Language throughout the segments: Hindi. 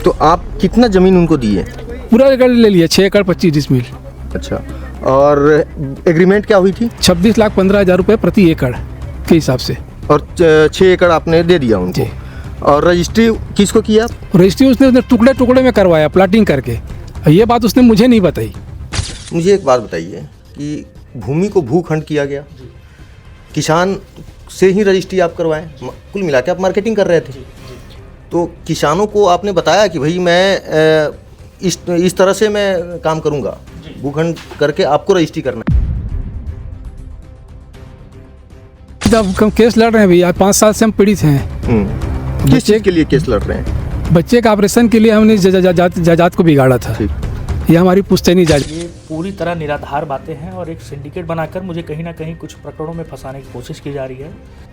तो आप कितना ज़मीन उनको दिए? पूरा एकड़ ले लिया, 6 एकड़ 25 डिसमिल। अच्छा, और एग्रीमेंट क्या हुई थी? 26,15,000 रुपये प्रति एकड़ के हिसाब से। और 6 एकड़ आपने दे दिया उनको। जी। और रजिस्ट्री किसको किया आप? रजिस्ट्री उसने टुकड़े टुकड़े में करवाया, प्लाटिंग करके। ये बात उसने मुझे नहीं बताई। मुझे एक बात बताइए कि भूमि को भूखंड किया गया, किसान से ही रजिस्ट्री आप करवाएं, कुल मिला के आप मार्केटिंग कर रहे थे। तो किसानों को आपने बताया कि भाई मैं इस तरह से मैं काम करूंगा, भूखंड करके आपको रजिस्ट्री करना है। जब हम केस लड़ रहे हैं भैया, 5 साल से हम पीड़ित हैं। किस चीज़ के लिए केस लड़ रहे हैं? बच्चे का ऑपरेशन के लिए हमने जायदाद को बिगाड़ा था। ये हमारी पुश्तैनी जायदाद। ये पूरी तरह निराधार बातें हैं और एक सिंडिकेट बनाकर मुझे कहीं ना कहीं कुछ प्रकरणों में फंसाने की कोशिश की जा रही है।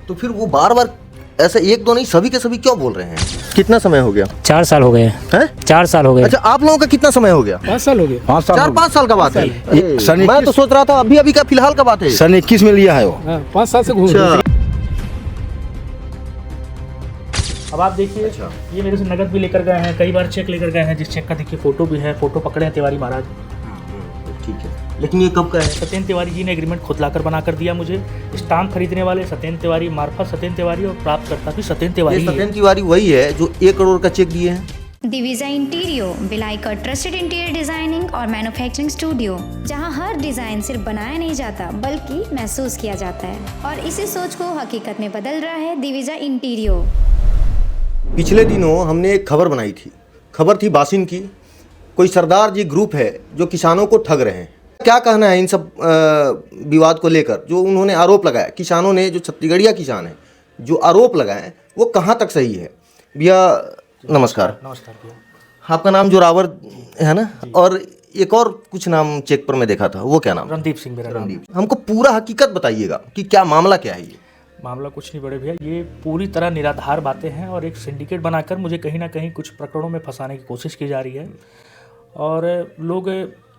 तो फिर वो बार बार ऐसे एक दो नहीं, सभी के सभी क्यों बोल रहे हैं? कितना समय हो गया? 4 साल हो गए हैं? 4 साल हो गए। अच्छा, आप लोगों का कितना समय हो गया? 5 साल हो गए। 4-5 साल का बात है। सन मैं तो सोच रहा था अभी का फिलहाल का बात है। सन 21 में लिया है वो। 5 साल से घूम रहे हैं। अब आप देखिए, ये मेरे से नगद भी लेकर गए हैं, कई बार चेक लेकर गए हैं, जिस चेक का देखिए फोटो भी है, फोटो पकड़े हैं तिवारी महाराज। ठीक है, लेकिन ये कब का है? सत्येंद्र तिवारी जी ने एग्रीमेंट खुद लाकर बनाकर दिया मुझे। स्टाम्प खरीदने वाले सत्येंद्र तिवारी मार्फत सत्येंद्र तिवारी और प्राप्तकर्ता भी सत्येंद्र तिवारी। ये सत्येंद्र तिवारी वही है जो 1 करोड़ का चेक दिए हैं। दिविजा इंटीरियो बिलाई का ट्रस्टेड इंटीरियर डिजाइनिंग और मैन्युफैक्चरिंग स्टूडियो, जहां हर डिजाइन सिर्फ बनाया नहीं जाता बल्कि महसूस किया जाता है, और इसी सोच को हकीकत में बदल रहा है दिविजा इंटीरियो। पिछले दिनों हमने एक खबर बनाई थी, खबर थी बासिन की। कोई सरदार जी ग्रुप है जो किसानों को ठग रहे हैं। क्या कहना है इन सब विवाद को लेकर जो उन्होंने आरोप लगाया? किसानों ने, जो छत्तीसगढ़िया किसान हैं, जो आरोप लगाए वो कहाँ तक सही है? भैया नमस्कार। नमस्कार भैया। आपका नाम जोरावर है ना? और एक और कुछ नाम चेक पर मैं देखा था, वो क्या नाम? रणदीप सिंह मेरा नाम। हमको पूरा हकीकत बताइएगा कि क्या मामला क्या है ये? मामला कुछ नहीं बड़े भैया, ये पूरी तरह निराधार बातें हैं और एक सिंडिकेट बनाकर मुझे कहीं ना कहीं कुछ प्रकरणों में फंसाने की कोशिश की जा रही है। और लोग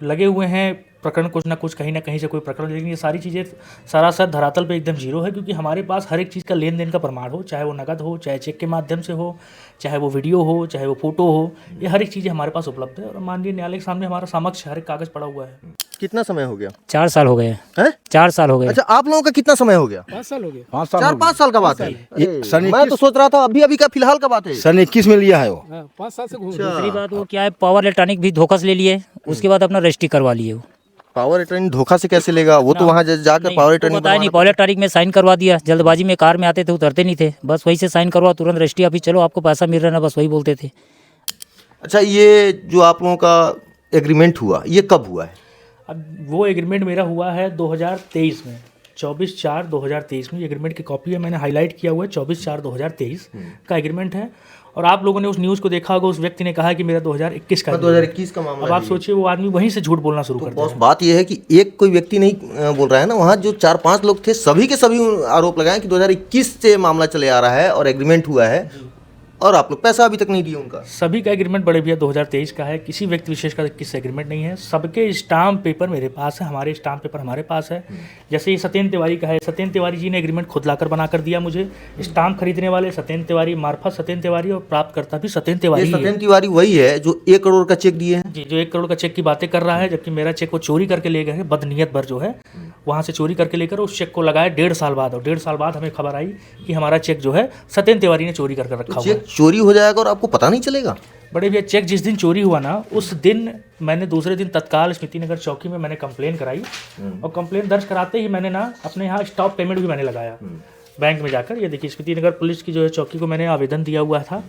लगे हुए हैं प्रकरण कुछ ना कुछ, कहीं ना कहीं से कोई प्रकरण, लेकिन ये सारी चीज़ें सरासर धरातल पे एकदम जीरो है, क्योंकि हमारे पास हर एक चीज़ का लेन देन का प्रमाण हो, चाहे वो नगद हो, चाहे चेक के माध्यम से हो, चाहे वो वीडियो हो, चाहे वो फोटो हो, ये हर एक चीज़ें हमारे पास उपलब्ध है। और माननीय न्यायालय के सामने हमारा समक्ष हर एक कागज़ पड़ा हुआ है। कितना समय हो गया? 4 साल हो गए हैं? 4 साल हो गए। अच्छा, आप लोगों का कितना समय हो गया? 5 साल हो गए। 4-5 साल का बात है। सन मैं तो सोच रहा था अभी का फिलहाल का बात है। सन 21 में लिया है वो। 5 साल से घूम रहे हैं। दूसरी बात वो क्या है, पावर इलेक्ट्रॉनिक भी धोखा से ले लिए, उसके बाद अपना रजिस्ट्री करवा लिए। वो पावर अटॉर्नी धोखा से कैसे लेगा? वो तो वहाँ जाकर पावर अटॉर्नी बताया नहीं, पावर इलेक्ट्रॉनिक में साइन करवा दिया। जल्दबाजी में कार में आते थे, उतरते नहीं थे, बस वहीं से साइन करवा, तुरंत रजिस्ट्री ऑफिस चलो, आपको पैसा मिल रहा है ना, बस वही बोलते थे। अच्छा, ये जो आप लोगों का एग्रीमेंट हुआ, ये कब हुआ है? अब वो एग्रीमेंट मेरा हुआ है 2023 में, 24/4/2023 में। एग्रीमेंट की कॉपी है, मैंने हाईलाइट किया हुआ है, 24/4/2023 का एग्रीमेंट है। और आप लोगों ने उस न्यूज़ को देखा होगा, उस व्यक्ति ने कहा कि मेरा 2021 का 2021 का मामला। अब आप सोचिए, वो आदमी वहीं से झूठ बोलना शुरू कर बॉस, बात यह है कि एक कोई व्यक्ति नहीं बोल रहा है ना, वहाँ जो 4-5 लोग थे, सभी के सभी आरोप लगाए कि 2021 से मामला चले आ रहा है और एग्रीमेंट हुआ है, और आप लोग पैसा अभी तक नहीं दिए उनका। सभी का एग्रीमेंट बड़े भैया 2023 का है, किसी व्यक्ति विशेष का किसी एग्रीमेंट नहीं है। सबके स्टाम्प पेपर मेरे पास है, हमारे स्टाम्प पेपर हमारे पास है। जैसे ये सत्येंद्र तिवारी का है, सत्येंद्र तिवारी जी ने एग्रीमेंट खुद लाकर बनाकर दिया मुझे। स्टाम्प खरीदने वाले सत्येंद्र तिवारी मार्फत सत्येंद्र तिवारी और प्राप्तकर्ता भी सत्येंद्र तिवारी। सत्येंद्र तिवारी वही है जो 1 करोड़ का चेक दिए हैं। जी, जो 1 करोड़ का चेक की बातें कर रहा है, जबकि मेरा चेक वो चोरी करके ले गए हैं, बदनीयत भर जो है वहाँ से चोरी करके लेकर उस चेक को लगाया 1.5 साल बाद। और 1.5 साल बाद हमें खबर आई कि हमारा चेक जो है सत्येंद्र तिवारी ने चोरी करके रखा हुआ है। चेक चोरी हो जाएगा और आपको पता नहीं चलेगा? बड़े भैया, चेक जिस दिन चोरी हुआ ना, उस दिन मैंने दूसरे दिन तत्काल स्मृति नगर चौकी में मैंने कंप्लेन कराई, और कंप्लेन दर्ज कराते ही मैंने ना अपने यहाँ स्टॉप पेमेंट भी मैंने लगाया बैंक में जाकर। ये देखिए, स्मृति नगर पुलिस की जो है चौकी को मैंने आवेदन दिया हुआ था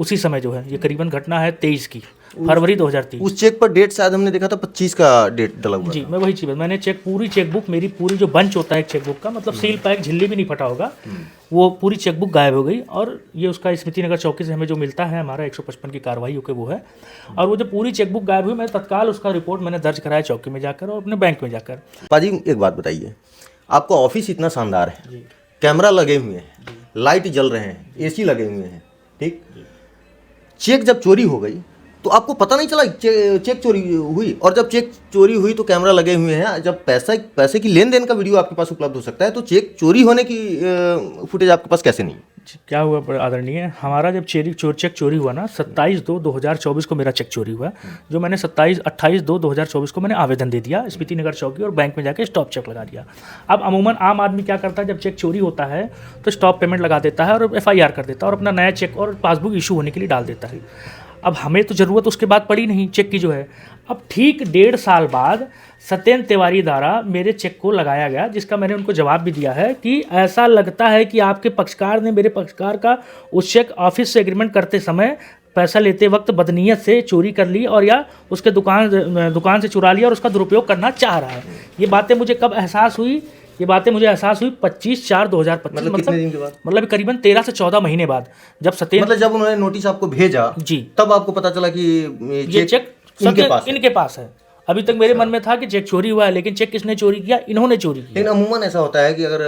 उसी समय जो है, ये करीबन घटना है 23 की फरवरी 2023। उस चेक पर डेट शायद हमने देखा था 25 का डेट डला हुआ। जी, मैं वही चीज़, मैंने पूरी चेकबुक, मेरी पूरी जो बंच होता है एक चेकबुक का, मतलब सील पैक, झिल्ली भी नहीं फटा होगा, वो पूरी चेकबुक गायब हो गई। और ये उसका स्मृति नगर चौकी से हमें जो मिलता है, हमारा 155 की कार्रवाई होकर वो है। और वो जो पूरी चेकबुक गायब हुई, मैंने तत्काल उसका रिपोर्ट मैंने दर्ज कराया चौकी में जाकर और अपने बैंक में जाकर। पाजी, एक बात बताइए, आपका ऑफिस इतना शानदार है, कैमरा लगे हुए हैं, लाइट जल रहे हैं, AC लगे हुए हैं, ठीक? चेक जब चोरी हो गई तो आपको पता नहीं चला चेक चोरी हुई? और जब चेक चोरी हुई तो कैमरा लगे हुए हैं, जब पैसे की लेन देन का वीडियो आपके पास उपलब्ध हो सकता है, तो चेक चोरी होने की फुटेज आपके पास कैसे नहीं? क्या हुआ आदरणीय, हमारा जब चेक चोरी हुआ ना 27/2/2024 को मेरा चेक चोरी हुआ, जो मैंने 28/2/2024 को मैंने आवेदन दे दिया स्मृति नगर चौकी और बैंक में जाके स्टॉप चेक लगा दिया। अब अमूमन आम आदमी क्या करता है, जब चेक चोरी होता है तो स्टॉप पेमेंट लगा देता है और FIR कर देता है और अपना नया चेक और पासबुक इशू होने के लिए डाल देता है। अब हमें तो ज़रूरत उसके बाद पड़ी नहीं चेक की जो है। अब ठीक 1.5 साल बाद सत्येंद्र तिवारी द्वारा मेरे चेक को लगाया गया, जिसका मैंने उनको जवाब भी दिया है कि ऐसा लगता है कि आपके पक्षकार ने मेरे पक्षकार का उस चेक ऑफिस से एग्रीमेंट करते समय पैसा लेते वक्त बदनीयत से चोरी कर ली और या उसके दुकान से चुरा लिया और उसका दुरुपयोग करना चाह रहा है। ये बातें मुझे कब एहसास हुई? ये बातें मुझे एहसास हुई 25/4/2025, मतलब कितने दिन के बाद? मतलब करीबन 13 से 14 महीने बाद, जब सत्येंद्र मतलब जब उन्होंने नोटिस आपको भेजा जी, तब आपको पता चला कि ये चेक इनके पास है। अभी तक मेरे मन में था कि चेक चोरी हुआ है, लेकिन चेक किसने चोरी किया? इन्होंने चोरी किया। लेकिन अमूमन ऐसा होता है कि अगर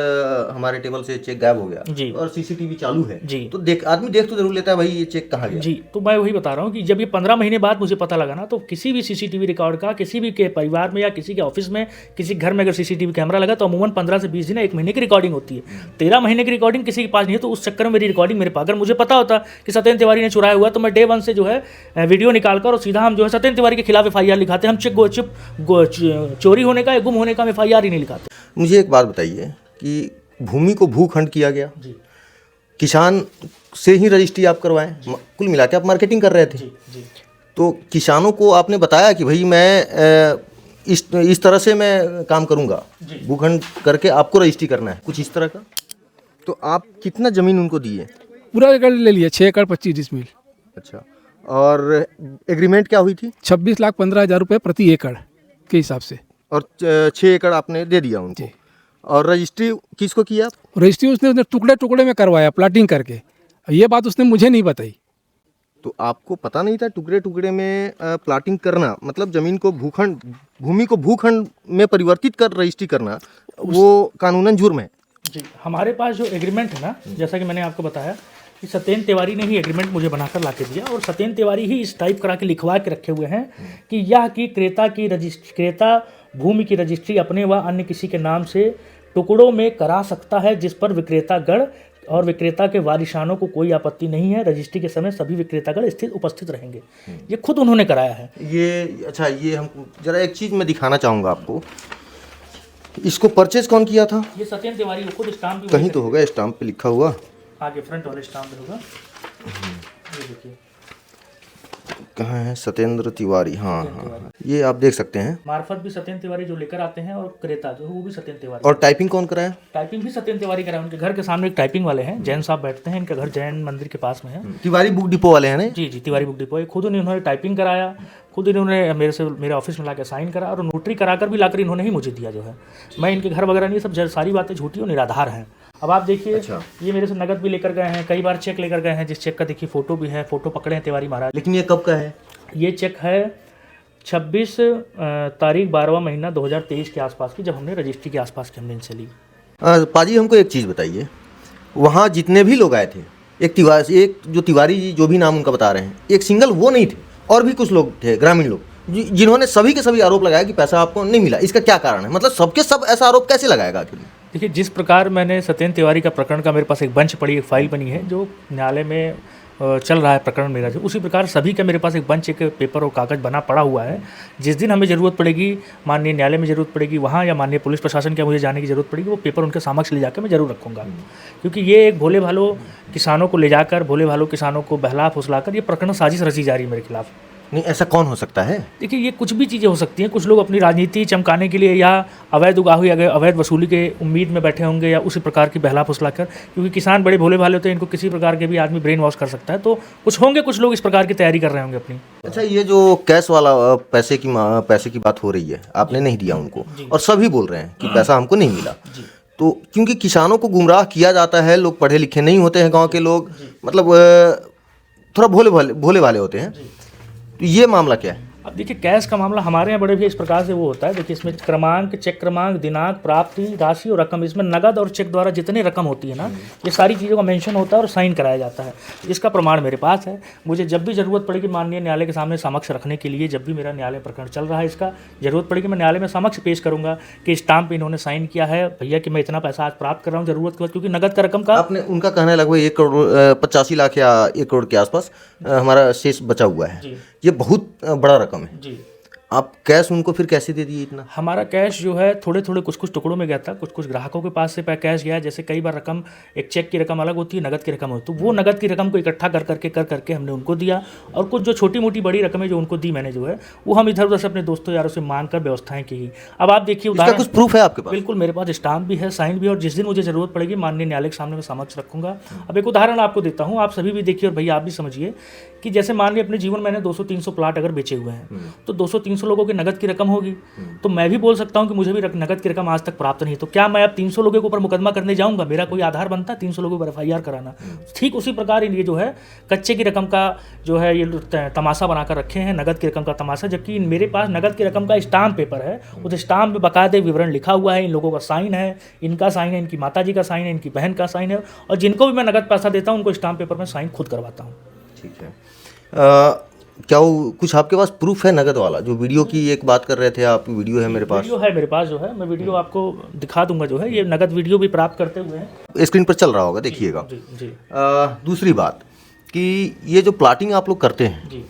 हमारे टेबल से चेक गायब हो गया जी और CCTV चालू है जी, तो आदमी देख तो जरूर लेता है भाई ये चेक कहाँ गया। जी, तो मैं वही बता रहा हूँ कि जब ये 15 महीने बाद मुझे पता लगा ना, तो किसी भी CCTV रिकॉर्ड का किसी भी के परिवार में या किसी के ऑफिस में, किसी घर में अगर CCTV कैमरा लगा तो अमूमन 15 से 20 दिन 1 महीने की रिकॉर्डिंग होती है। 13 महीने की रिकॉर्डिंग किसी के पास नहीं है, तो उस चक्कर में मेरी रिकॉर्डिंग मेरे पास, अगर मुझे पता होता कि सत्येंद्र तिवारी ने चुराया हुआ तो मैं डे 1 से जो है वीडियो निकालकर और सीधा हम जो है सत्येंद्र तिवारी के खिलाफ FIR लिखाते। हम चोरी होने का या गुम होने का FIR ही नहीं लिखाते। मुझे एक बात बताइए कि भूमि को भूखंड किया गया, किसान से ही रजिस्ट्री आप करवाएं, कुल मिला के आप मार्केटिंग कर रहे थे। तो किसानों को आपने बताया कि भाई मैं इस तरह से मैं काम करूंगा, भूखंड करके आपको रजिस्ट्री करना है, कुछ इस तरह का। तो आप कितना ज़मीन उनको दिए? पूरा एकड़ ले लिया, 6 एकड़ 25 डिसमिल। अच्छा, और एग्रीमेंट क्या हुई थी? 26,15,000 रुपये प्रति एकड़ के हिसाब से। और 6 एकड़ आपने दे दिया उनको। और रजिस्ट्री किसको किया आप? रजिस्ट्री उसने टुकड़े टुकड़े में करवाया, प्लाटिंग करके। ये बात उसने मुझे नहीं बताई। तो आपको पता नहीं था टुकड़े टुकड़े में प्लाटिंग करना, मतलब जमीन को भूमि को भूखंड में परिवर्तित कर रजिस्ट्री करना, वो कानूनन जुर्म है। जी, हमारे पास जो एग्रीमेंट है ना, जैसा कि मैंने आपको बताया कि सत्येंद्र तिवारी ने ही एग्रीमेंट मुझे बनाकर ला के दिया और सत्येंद्र तिवारी ही इस टाइप करा के लिखवा के रखे हुए हैं कि यह कि क्रेता भूमि की रजिस्ट्री अपने व अन्य किसी के नाम से टुकड़ों में करा सकता है, जिस पर विक्रेतागण और विक्रेता के वारिसानों को कोई आपत्ति नहीं है। रजिस्ट्री के समय सभी विक्रेतागण उपस्थित रहेंगे। ये खुद उन्होंने कराया है। ये अच्छा, ये हम जरा एक चीज़ मैं दिखाना चाहूँगा आपको। इसको परचेज कौन किया था? ये सत्येंद्र तिवारी खुद स्टाम्प कहीं तो होगा, स्टाम्प पे लिखा हुआ आगे फ्रंट वाले स्टाम्प पे होगा। ये देखिए कहाँ है? सत्येंद्र तिवारी। हाँ, ये आप देख सकते हैं। मार्फत भी सत्येंद्र तिवारी जो लेकर आते हैं और क्रेता जो वो भी सत्येंद्र तिवारी। और टाइपिंग कौन कराया? टाइपिंग भी सत्येंद्र तिवारी कराया। उनके घर के सामने एक टाइपिंग वाले हैं, जैन साहब बैठते हैं, इनका घर जैन मंदिर के पास में है। तिवारी बुक डिपो वाले हैं ना? जी, तिवारी बुक डिपो। खुद उन्होंने टाइपिंग कराया, खुद इन्होंने मेरे ऑफिस में लाकर साइन करा और नोटरी कराकर भी लाकर इन्होंने ही मुझे दिया जो है। मैं इनके घर वगैरह नहीं, सब सारी बातें झूठी और निराधार हैं। अब आप देखिए, ये मेरे से नगद भी लेकर गए हैं, कई बार चेक लेकर गए हैं, जिस चेक का देखिए फोटो भी है, फोटो पकड़े हैं तिवारी महाराज। लेकिन ये कब का है? ये चेक है 26 तारीख 12वां महीना 2023 के आसपास की, जब हमने रजिस्ट्री के आसपास की हमने इनसे ली। पाजी हमको एक चीज़ बताइए, वहाँ जितने भी लोग आए थे, एक जो तिवारी जी जो भी नाम उनका बता रहे हैं, एक सिंगल वो नहीं थे, और भी कुछ लोग थे, ग्रामीण लोग, जिन्होंने सभी के सभी आरोप लगाया कि पैसा आपको नहीं मिला। इसका क्या कारण है? मतलब सबके सब ऐसा आरोप कैसे लगाएगा आखिर? देखिए, जिस प्रकार मैंने सत्येंद्र तिवारी का प्रकरण का मेरे पास एक बंच पड़ी, एक फाइल बनी है जो न्यायालय में चल रहा है प्रकरण मेरा, जो उसी प्रकार सभी का मेरे पास एक बंच, एक पेपर और कागज़ बना पड़ा हुआ है। जिस दिन हमें ज़रूरत पड़ेगी, माननीय न्यायालय में ज़रूरत पड़ेगी, वहाँ या माननीय पुलिस प्रशासन के मुझे जाने की ज़रूरत पड़ेगी, वो पेपर उनके समक्ष ले जाकर मैं ज़रूर रखूँगा। क्योंकि ये एक भोले भालों किसानों को ले जाकर, भोले भालों किसानों को बहला फुसलाकर ये प्रकरण साजिश रची जा रही है मेरे खिलाफ। नहीं, ऐसा कौन हो सकता है? देखिए, ये कुछ भी चीज़ें हो सकती हैं। कुछ लोग अपनी राजनीति चमकाने के लिए या अवैध उगाही या अवैध वसूली के उम्मीद में बैठे होंगे, या उसी प्रकार की बहला फुसला कर, क्योंकि किसान बड़े भोले भाले होते हैं, इनको किसी प्रकार के भी आदमी ब्रेन वॉश कर सकता है। तो कुछ होंगे, कुछ लोग इस प्रकार की तैयारी कर रहे होंगे अपनी। अच्छा, ये जो कैश वाला पैसे की बात हो रही है, आपने नहीं दिया उनको, और सभी बोल रहे हैं कि पैसा हमको नहीं मिला, तो क्योंकि किसानों को गुमराह किया जाता है, लोग पढ़े लिखे नहीं होते हैं, गाँव के लोग मतलब थोड़ा भोले भाले होते हैं, तो ये मामला क्या है? अब देखिए कैश का मामला हमारे यहाँ बड़े भी इस प्रकार से वो होता है। देखिए इसमें क्रमांक, चेक क्रमांक, दिनांक, प्राप्ति, राशि और रकम, इसमें नगद और चेक द्वारा जितनी रकम होती है ना, ये सारी चीज़ों का मेंशन होता है और साइन कराया जाता है। इसका प्रमाण मेरे पास है। मुझे जब भी ज़रूरत पड़ेगी माननीय न्यायालय के सामने समक्ष रखने के लिए, जब भी मेरा न्यायालय प्रकरण चल रहा है, इसका ज़रूरत पड़ेगी मैं न्यायालय में समक्ष पेश करूँगा कि स्टाम्प इन्होंने साइन किया है भैया कि मैं इतना पैसा आज प्राप्त कर रहा हूँ ज़रूरत के वक्त, क्योंकि नगद का रकम का आपने उनका कहना है लगभग 1 करोड़ 85 लाख या 1 करोड़ के आसपास हमारा शेष बचा हुआ है। ये बहुत बड़ा रकम है। जी आप कैश उनको फिर कैसे दे दिए इतना? हमारा कैश जो है थोड़े थोड़े कुछ टुकड़ों में गया था, कुछ ग्राहकों के पास से कैश गया है। जैसे कई बार रकम, एक चेक की रकम अलग होती है, नगद की रकम होती है, तो वो नगद की रकम को इकट्ठा कर करके हमने उनको दिया, और कुछ जो छोटी मोटी बड़ी रकमें जो उनको दी मैंने जो है वो हम इधर उधर से अपने दोस्तों यारों से मांग कर व्यवस्थाएं की। अब आप देखिए इसका कुछ प्रूफ है आपके पास? बिल्कुल मेरे पास स्टाम्प भी है, साइन भी है, और जिस दिन मुझे ज़रूरत पड़ेगी माननीय न्यायालय के सामने मैं समक्ष रखूंगा। अब एक उदाहरण आपको देता हूँ, आप सभी भी देखिए और भैया आप भी समझिए कि जैसे मान लीजिए अपने जीवन में मैंने 200-300 प्लाट अगर बेचे हुए हैं, तो 200-300 लोगों की नगद की रकम होगी, तो मैं भी बोल सकता हूं कि मुझे भी नगद की रकम आज तक प्राप्त नहीं, तो क्या मैं अब 300 लोगों के ऊपर मुकदमा करने जाऊंगा? मेरा कोई आधार बनता है 300 लोगों पर FIR कराना? ठीक उसी प्रकार ये जो है कच्चे की रकम का जो है ये तमाशा बनाकर रखे हैं, नगद की रकम का तमाशा, जबकि मेरे पास नगद की रकम का स्टाम्प पेपर है, उस स्टाम्प में बाकायदे विवरण लिखा हुआ है, इन लोगों का साइन है, इनका साइन है, इनकी माता जी का साइन है, इनकी बहन का साइन है, और जिनको भी मैं नगद पैसा देता हूँ उनको स्टाम्प पेपर में साइन खुद करवाता हूँ। ठीक है। क्या वो कुछ आपके पास प्रूफ है नगद वाला, जो वीडियो की एक बात कर रहे थे आप? वीडियो है मेरे पास? वीडियो है मेरे पास जो है, मैं वीडियो आपको दिखा दूंगा जो है, ये नगद वीडियो भी प्राप्त करते हुए हैं, स्क्रीन पर चल रहा होगा, देखिएगा। जी जी दूसरी बात कि ये जो प्लाटिंग आप लोग करते हैं, जी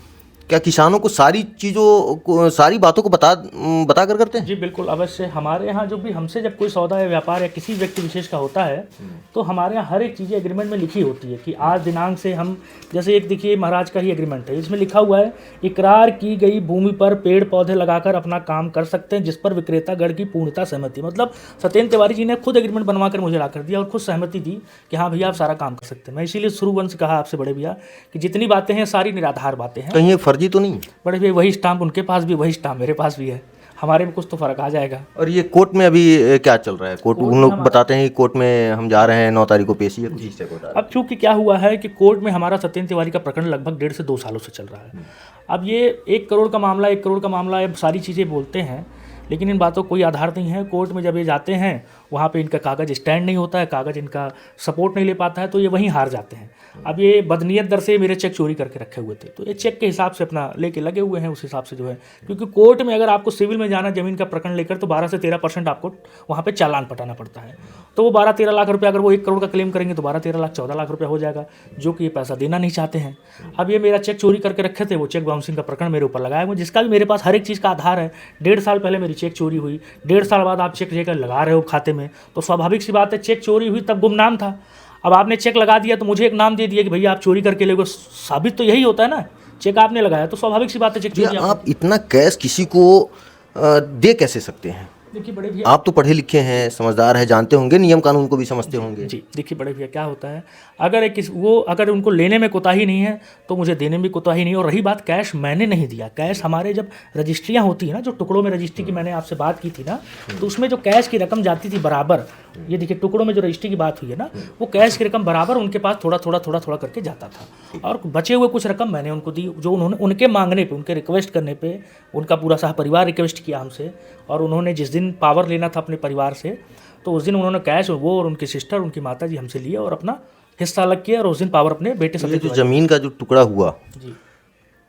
क्या किसानों को सारी चीज़ों को, सारी बातों को बता कर करते हैं? जी बिल्कुल अवश्य। हमारे यहाँ जो भी हमसे जब कोई सौदा या व्यापार या किसी व्यक्ति विशेष का होता है, तो हमारे यहाँ हर एक चीज़ें एग्रीमेंट में लिखी होती है कि आज दिनांक से हम, जैसे एक देखिए महाराज का ही एग्रीमेंट है, इसमें लिखा हुआ है इकरार की गई भूमि पर पेड़ पौधे लगाकर अपना काम कर सकते हैं जिस पर विक्रेतागण की पूर्णतः सहमति। मतलब सत्येंद्र तिवारी जी ने खुद एग्रीमेंट बनवा कर मुझे ला कर दिया और खुद सहमति दी कि हाँ भैया आप सारा काम कर सकते हैं। मैं इसीलिए शुरू से कहा आपसे बड़े भैया कि जितनी बातें हैं सारी निराधार बातें हैं। कहीं ये फर्जी तो नहीं? बड़े भैया वही स्टाम्प उनके पास भी, वही स्टाम्प मेरे पास भी है, हमारे में कुछ तो फर्क आ जाएगा। और ये कोर्ट में अभी क्या चल रहा है? कोर्ट उन लोग बताते हैं कि कोर्ट में हम जा रहे हैं 9 तारीख को पेशी है, कुछ इससे बता रहे हैं। अब चूंकि क्या हुआ है कि कोर्ट में हमारा सत्येंद्र तिवारी का प्रकरण लगभग 1.5 से 2 सालों से चल रहा है। अब ये 1 करोड़ का मामला, 1 करोड़ का मामला, अब सारी चीज़ें बोलते हैं, लेकिन इन बातों को कोई आधार नहीं है। कोर्ट में जब ये जाते हैं वहाँ पे इनका कागज़ स्टैंड नहीं होता है, कागज़ इनका सपोर्ट नहीं ले पाता है, तो ये वहीं हार जाते हैं। अब ये बदनीयत दर से मेरे चेक चोरी करके रखे हुए थे, तो ये चेक के हिसाब से अपना लेके लगे हुए हैं, उस हिसाब से जो है, क्योंकि कोर्ट में अगर आपको सिविल में जाना ज़मीन का प्रकरण लेकर, तो 12 से 13% आपको वहाँ पे चालान पटाना पड़ता है। तो वो 12-13 लाख रुपये, अगर वो 1 करोड़ का क्लेम करेंगे तो 12-13 लाख 14 लाख रुपये हो जाएगा, जो कि ये पैसा देना नहीं चाहते हैं। अब ये मेरा चेक चोरी करके रखे थे, वो चेक बाउंसिंग का प्रकरण मेरे ऊपर लगाया हुआ, जिसका भी मेरे पास हर एक चीज़ का आधार है। 1.5 साल पहले मेरी चेक चोरी हुई, 1.5 साल बाद आप चेक लेकर लगा रहे हो खाते में, तो स्वाभाविक सी बात है, चेक चोरी हुई तब गुमनाम था, अब आपने चेक लगा दिया तो मुझे एक नाम दे दिया कि भैया आप चोरी करके ले गए। साबित तो यही होता है ना, चेक आपने लगाया तो स्वाभाविक सी बात है चेक चोरी। आप इतना कैश किसी को दे कैसे सकते हैं? देखिए बड़े भैया, आप तो पढ़े लिखे हैं, समझदार हैं, जानते होंगे, नियम कानून को भी समझते होंगे। जी देखिए बड़े भैया क्या होता है, अगर उनको लेने में कोताही नहीं है तो मुझे देने में भी कोताही नहीं। और रही बात कैश, मैंने नहीं दिया कैश। हमारे जब रजिस्ट्रियाँ होती है ना, जो टुकड़ों में रजिस्ट्री की मैंने आपसे बात की थी ना, तो उसमें जो कैश की रकम जाती थी बराबर, ये देखिए टुकड़ों में जो रजिस्ट्री की बात हुई है ना, वो कैश की रकम बराबर उनके पास थोड़ा थोड़ा करके जाता था, और बचे हुए कुछ रकम मैंने उनको दी, जो उन्होंने उनके मांगने पे, उनके रिक्वेस्ट करने पे, उनका पूरा सहपरिवार रिक्वेस्ट किया हमसे, और उन्होंने जिस दिन पावर लेना था अपने परिवार से, तो उस दिन उन्होंने कैश, वो और उनकी सिस्टर, उनकी माता जी हमसे लिए और अपना हिस्सा अलग किया, और उस दिन पावर अपने बेटे से। जो ज़मीन का जो टुकड़ा हुआ, जी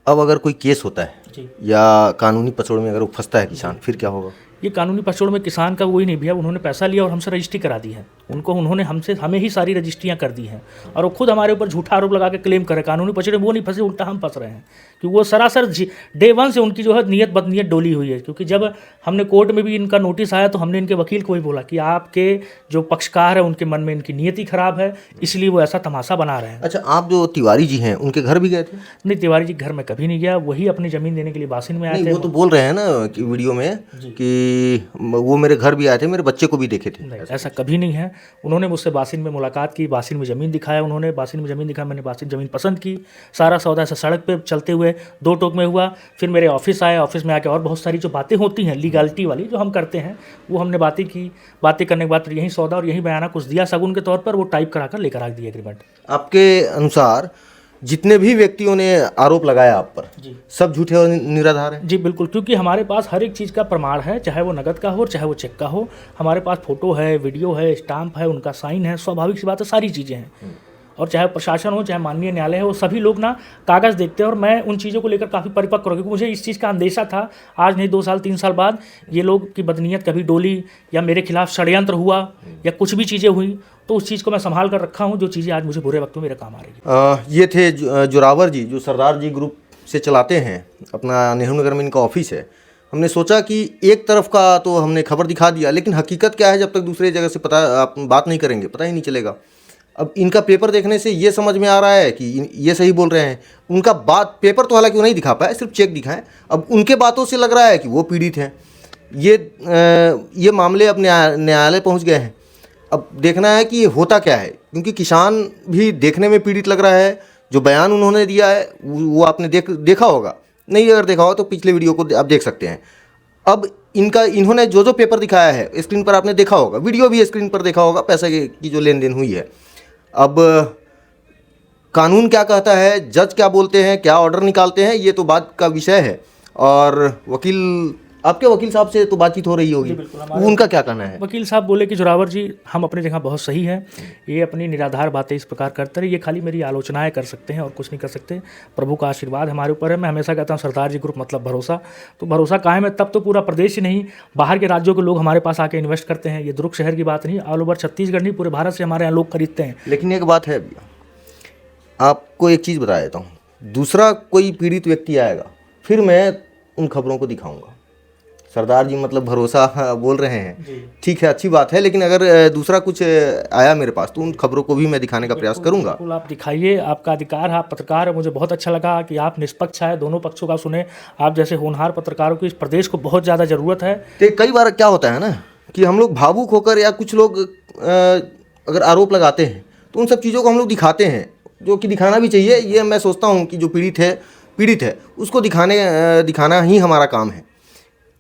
अब अगर कोई केस होता है जी, या कानूनी पचड़ों में अगर वो फंसता है किसान, फिर क्या होगा? ये कानूनी पचड़ों में किसान का वही नहीं भैया, उन्होंने पैसा लिया और हमसे रजिस्ट्री करा दी है, उन्होंने हमें ही सारी रजिस्ट्रियाँ कर दी हैं, और वो खुद हमारे ऊपर झूठा आरोप लगा के क्लेम करे। कानूनी पचड़े वो नहीं फंसे, उल्टा हम फंस रहे हैं, क्योंकि वो सरासर डे 1 से उनकी जो है नीयत बदनीयत डोली हुई है। क्योंकि जब हमने कोर्ट में भी इनका नोटिस आया तो हमने इनके वकील को ही बोला कि आपके जो पक्षकार है उनके मन में इनकी नीयति खराब है, इसलिए वो ऐसा तमाशा बना रहे हैं। अच्छा, आप जो तिवारी जी हैं उनके घर भी गए थे? नहीं, तिवारी जी घर में कभी नहीं गया, वही अपनी ज़मीन देने के लिए बासिन में आए थे। वो तो बोल रहे हैं ना कि वीडियो में कि वो मेरे घर भी आए थे, मेरे बच्चे को भी देखे थे। नहीं, ऐसा कभी नहीं है। उन्होंने मुझसे बासिन में मुलाकात की, बासिन में ज़मीन दिखाया, उन्होंने बासिन में ज़मीन दिखाया, मैंने बासिन ज़मीन पसंद की, सारा सौदा ऐसा सड़क पे चलते हुए 2 टोक में हुआ। फिर मेरे ऑफिस आए, ऑफिस में आके और बहुत सारी जो बातें होती हैं लीगलिटी वाली जो हम करते हैं, वो हमने बातें की। बातें करने के बाद यही सौदा और यही बयाना कुछ दिया शगुन के तौर पर, वो टाइप करा कर लेकर आ दिया एग्रीमेंट। आपके अनुसार जितने भी व्यक्तियों ने आरोप लगाया आप पर जी सब झूठे और निराधार हैं। जी बिल्कुल, क्योंकि हमारे पास हर एक चीज़ का प्रमाण है, चाहे वो नकद का हो चाहे वो चेक का हो। हमारे पास फोटो है, वीडियो है, स्टाम्प है, उनका साइन है, स्वाभाविक सी बात है, सारी चीज़ें हैं। और चाहे प्रशासन हो चाहे माननीय न्यायालय हो, सभी लोग ना कागज़ देखते हैं। और मैं उन चीज़ों को लेकर काफ़ी परिपक्व हूँ, क्योंकि मुझे इस चीज़ का अंदेशा था, आज नहीं 2 साल 3 साल बाद ये लोग की बदनीयत कभी डोली या मेरे खिलाफ षड्यंत्र हुआ या कुछ भी चीज़ें हुई, तो उस चीज़ को मैं संभाल कर रखा हूँ, जो चीज़ें आज मुझे बुरे वक्त में मेरे काम आ रही है। ये थे जोरावर जी, जो सरदार जी ग्रुप से चलाते हैं, अपना नेहरू नगर में इनका ऑफिस है। हमने सोचा कि एक तरफ का तो हमने खबर दिखा दिया, लेकिन हकीकत क्या है जब तक दूसरे जगह से पता आप बात नहीं करेंगे पता ही नहीं चलेगा। अब इनका पेपर देखने से ये समझ में आ रहा है कि ये सही बोल रहे हैं। उनका बात पेपर तो हालांकि वो नहीं दिखा पाए, सिर्फ चेक दिखाएं। अब उनके बातों से लग रहा है कि वो पीड़ित हैं। ये मामले अब न्यायालय पहुंच गए हैं। अब देखना है कि ये होता क्या है, क्योंकि किसान भी देखने में पीड़ित लग रहा है। जो बयान उन्होंने दिया है वो आपने देखा होगा, नहीं अगर देखा हो तो पिछले वीडियो को आप देख सकते हैं। अब इन्होंने जो पेपर दिखाया है स्क्रीन पर आपने देखा होगा, वीडियो भी स्क्रीन पर देखा होगा, पैसे की जो लेन देन हुई है। अब कानून क्या कहता है, जज क्या बोलते हैं, क्या ऑर्डर निकालते हैं, ये तो बात का विषय है। और आपके वकील साहब से तो बातचीत हो रही होगी, उनका क्या कहना है? वकील साहब बोले कि जोरावर जी हम अपनी जगह बहुत सही है, ये अपनी निराधार बातें इस प्रकार करते रहे, ये खाली मेरी आलोचनाएं कर सकते हैं और कुछ नहीं कर सकते। प्रभु का आशीर्वाद हमारे ऊपर है। मैं हमेशा कहता हूँ सरदार जी ग्रुप मतलब भरोसा, तो भरोसा कायम है तब तो पूरा प्रदेश ही नहीं, बाहर के राज्यों के लोग हमारे पास आके इन्वेस्ट करते हैं। ये दुर्ग शहर की बात नहीं, ऑल ओवर छत्तीसगढ़ नहीं, पूरे भारत से हमारे यहाँ लोग खरीदते हैं। लेकिन एक बात है भैया, आपको एक चीज़ बता देता हूँ, दूसरा कोई पीड़ित व्यक्ति आएगा फिर मैं उन खबरों को दिखाऊंगा। सरदार जी मतलब भरोसा बोल रहे हैं, ठीक है, अच्छी बात है, लेकिन अगर दूसरा कुछ आया मेरे पास तो उन खबरों को भी मैं दिखाने का प्रयास करूंगा। बिल्कुल आप दिखाइए, आपका अधिकार है, आप पत्रकार है। मुझे बहुत अच्छा लगा कि आप निष्पक्ष है, दोनों पक्षों का सुने। आप जैसे होनहार पत्रकारों की इस प्रदेश को बहुत ज़्यादा ज़रूरत है। तो कई बार क्या होता है ना कि हम लोग भावुक होकर या कुछ लोग अगर आरोप लगाते हैं तो उन सब चीज़ों को हम लोग दिखाते हैं, जो कि दिखाना भी चाहिए। ये मैं सोचता हूँ कि जो पीड़ित है उसको दिखाना ही हमारा काम है।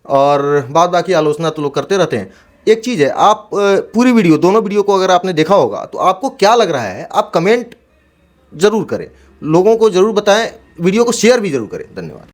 और बाद बाकी आलोचना तो लोग करते रहते हैं। एक चीज़ है, आप पूरी वीडियो, दोनों वीडियो को अगर आपने देखा होगा तो आपको क्या लग रहा है आप कमेंट ज़रूर करें, लोगों को ज़रूर बताएं, वीडियो को शेयर भी ज़रूर करें। धन्यवाद।